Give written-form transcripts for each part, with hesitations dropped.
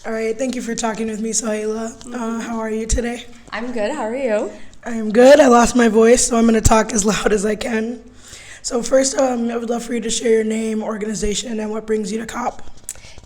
All right, thank you for talking with me, Sohayla. How are you today? I'm good. How are you? I am good. I lost my voice, so I'm going to talk as loud as I can. So first, I would love for you to share your name, organization, and what brings you to COP.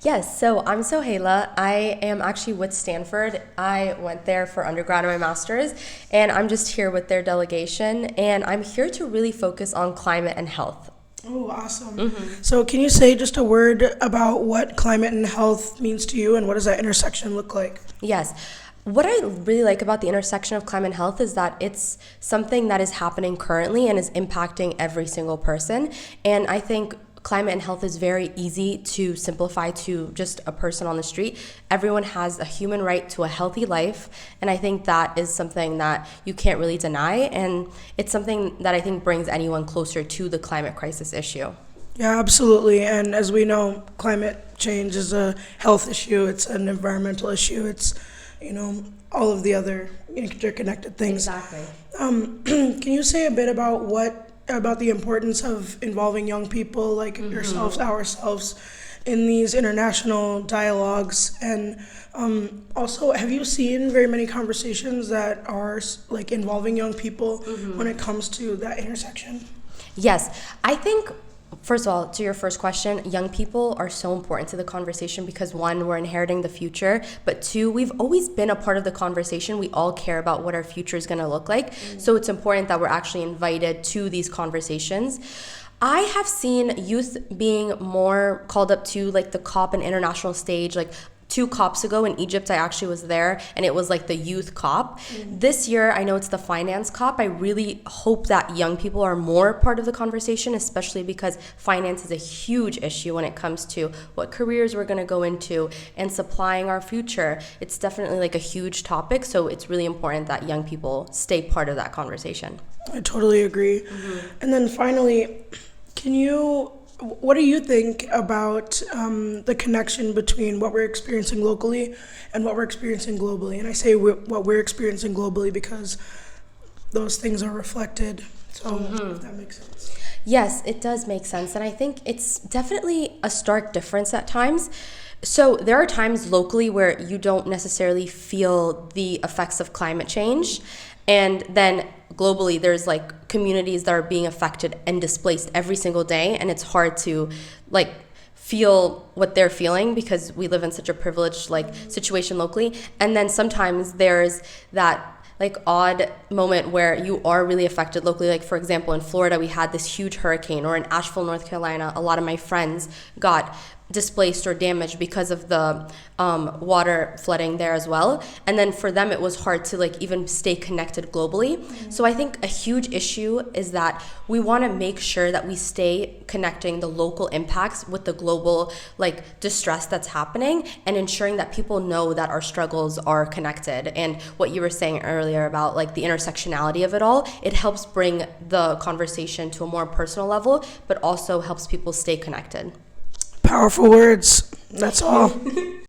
Yes, so I'm Sohayla. I am actually with Stanford. I went there for undergrad and my master's, and I'm just here with their delegation, and I'm here to really focus on climate and health. Oh, awesome. So can you say just a word about what climate and health means to you, and what does that intersection look like? Yes. What I really like about the intersection of climate and health is that it's something that is happening currently and is impacting every single person. And I think climate and health is very easy to simplify to just a person on the street. Everyone has a human right to a healthy life, and I think that is something that you can't really deny, and it's something that I think brings anyone closer to the climate crisis issue. Yeah, absolutely. And as we know, climate change is a health issue. It's an environmental issue. It's, all of the other interconnected things. Exactly. Can you say a bit about the importance of involving young people like yourselves, ourselves, in these international dialogues? And also, have you seen very many conversations that are like involving young people when it comes to that intersection? Yes, I think, first of all, to your first question, young people are so important to the conversation because one, we're inheriting the future, but two, we've always been a part of the conversation. We all care about what our future is going to look like. So it's important that we're actually invited to these conversations. I have seen youth being more called up to like the COP and international stage, like 2 COPs ago in Egypt. I actually was there, and it was like the youth COP. This year, I know it's the finance COP. I really hope that young people are more part of the conversation, especially because finance is a huge issue when it comes to what careers we're going to go into and supplying our future. It's definitely like a huge topic, so it's really important that young people stay part of that conversation. I totally agree. And then finally, what do you think about the connection between what we're experiencing locally and what we're experiencing globally? And I say what we're experiencing globally because those things are reflected. So if that makes sense. Yes, it does make sense. And I think it's definitely a stark difference at times. So there are times locally where you don't necessarily feel the effects of climate change. And then globally, there's like communities that are being affected and displaced every single day. And it's hard to like feel what they're feeling because we live in such a privileged like situation locally. And then sometimes there's that like odd moment where you are really affected locally. Like for example, in Florida, we had this huge hurricane, or in Asheville, North Carolina, a lot of my friends got displaced or damaged because of the water flooding there as well. And then for them, it was hard to like even stay connected globally. So I think a huge issue is that we want to make sure that we stay connecting the local impacts with the global like distress that's happening, and ensuring that people know that our struggles are connected. And what you were saying earlier about like the intersectionality of it all, it helps bring the conversation to a more personal level, but also helps people stay connected. Powerful words. That's all.